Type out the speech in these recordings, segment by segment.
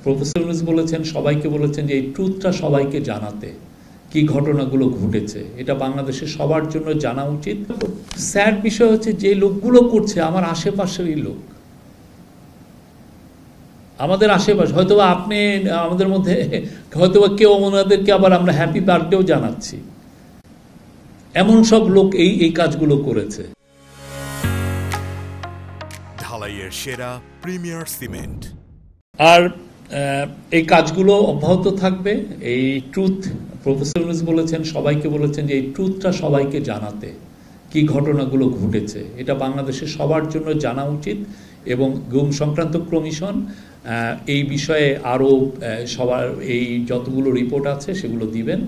Professor Yunus বলেছেন, সবাইকে বলেছেন যে এই ট্রুথটা সবাইকে জানাতে, কি ঘটনাগুলো ঘটেছে এটা বাংলাদেশের সবার জন্য জানা উচিত। স্যাড বিষয় হচ্ছে যে লোকগুলো করছে আমার আশেপাশেরই লোক, আমাদের আশেপাশে, হয়তোবা আপনি আমাদের মধ্যে হয়তোবা কেউ ওনাদেরকে আবার আমরা হ্যাপি বার্থডেও জানাচ্ছি, এমন সব লোক এই কাজগুলো করেছে। ঢালাইয়ের সেরা প্রিমিয়ার সিমেন্ট। আর এই কাজগুলো অব্যাহত থাকবে। এই ট্রুথ, প্রফেসর ইউনূস বলেছেন, সবাইকে বলেছেন যে এই ট্রুথটা সবাইকে জানাতে, কি ঘটনাগুলো ঘটেছে এটা বাংলাদেশের সবার জন্য জানা উচিত। এবং গুম সংক্রান্ত কমিশন এই বিষয়ে আরও সবার এই যতগুলো রিপোর্ট আছে সেগুলো দিবেন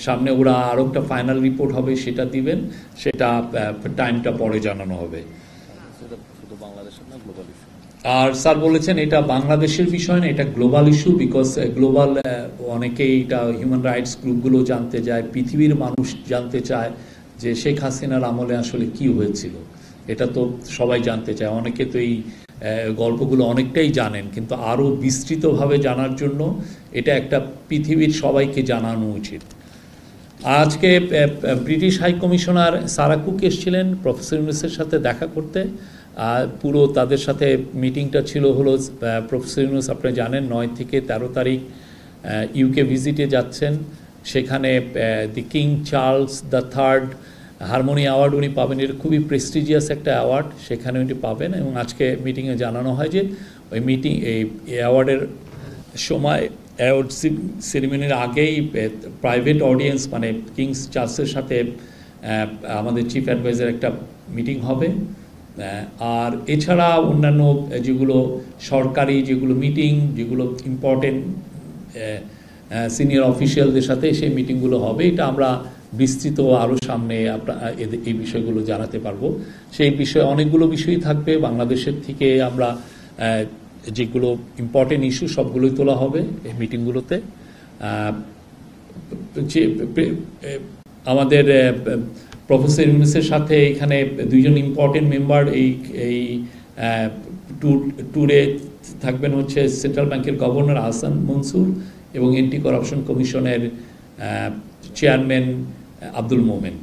সামনে, ওরা আরও একটা ফাইনাল রিপোর্ট হবে সেটা দিবেন, সেটা টাইমটা পরে জানানো হবে। আর স্যার বলেছেন এটা বাংলাদেশের বিষয় না, এটা গ্লোবাল ইস্যু, বিকজ গ্লোবাল অনেকেই এটা হিউম্যান রাইটস গ্রুপগুলো জানতে চায়, পৃথিবীর মানুষ জানতে চায় যে শেখ হাসিনার আমলে আসলে কি হয়েছিল, এটা তো সবাই জানতে চায়। অনেকে তো এই গল্পগুলো অনেকটাই জানেন, কিন্তু আরও বিস্তৃতভাবে জানার জন্য এটা একটা পৃথিবীর সবাইকে জানানো উচিত। আজকে British high commissioner Sarah Cooke এসেছিলেন প্রফেসর ইউনূসের সাথে দেখা করতে। পুরো তাদের সাথে মিটিংটা ছিল হলো প্রফেসর ইউনূস আপনি জানেন 9 থেকে 13 তারিখ ইউকে ভিজিটে যাচ্ছেন, সেখানে the king Charles the third harmony award উনি পাবেন, এটা খুবই প্রেস্টিজিয়াস একটা অ্যাওয়ার্ড, সেখানে উনি পাবেন। এবং আজকে মিটিংয়ে জানানো হয় যে ওই এই অ্যাওয়ার্ডের সময় অ্যাওয়ার্ড সেরিমনির আগেই প্রাইভেট অডিয়েন্স মানে কিংস চার্লসের সাথে আমাদের চিফ অ্যাডভাইজার একটা মিটিং হবে। আর এছাড়া অন্যান্য যেগুলো সরকারি যেগুলো মিটিং, যেগুলো ইম্পর্টেন্ট সিনিয়র অফিসিয়ালদের সাথে সেই মিটিংগুলো হবে, এটা আমরা বিস্তৃত আরও সামনে এই বিষয়গুলো জানাতে পারবো। সেই বিষয়ে অনেকগুলো বিষয়ই থাকবে, বাংলাদেশের থেকে আমরা যেগুলো ইম্পর্টেন্ট ইস্যু সবগুলোই তোলা হবে এই মিটিংগুলোতে। আমাদের প্রফেসর ইউনূসের সাথে এখানে 2জন ইম্পর্টেন্ট মেম্বার এই ট্যুরে থাকবেন, হচ্ছে সেন্ট্রাল ব্যাংকের গভর্নর আহসান মনসুর এবং অ্যান্টি করাপশন কমিশনের চেয়ারম্যান আব্দুল মোমেন।